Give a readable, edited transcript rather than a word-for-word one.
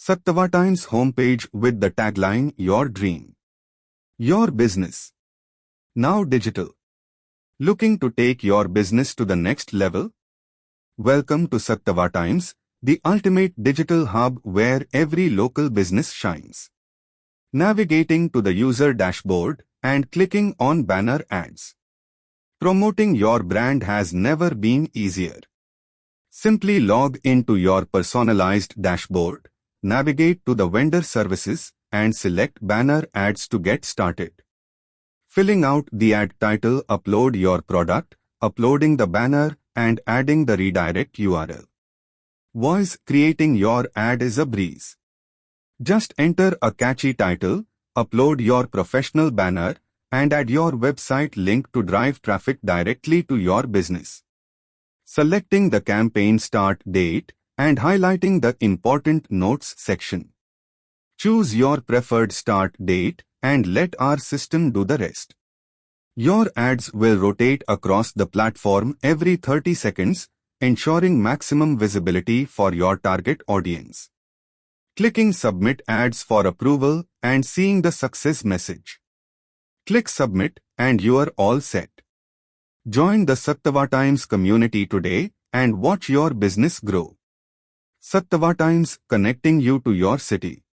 Sattvatimes homepage with the tagline Your Dream. Your business. Now digital. Looking to take your business to the next level? Welcome to Sattvatimes, the ultimate digital hub where every local business shines. Navigating to the user dashboard and clicking on banner ads. Promoting your brand has never been easier. Simply log into your personalized dashboard, navigate to the vendor services, and select banner ads to get started. Filling out the ad title, upload your product, uploading the banner, and adding the redirect URL. Voice creating your ad is a breeze. Just enter a catchy title, upload your professional banner, and add your website link to drive traffic directly to your business. Selecting the campaign start date and highlighting the important notes section. Choose your preferred start date and let our system do the rest. Your ads will rotate across the platform every 30 seconds, ensuring maximum visibility for your target audience. Clicking Submit Ads for approval and seeing the success message. Click Submit and you are all set. Join the Sattvatimes community today and watch your business grow. Sattvatimes, connecting you to your city.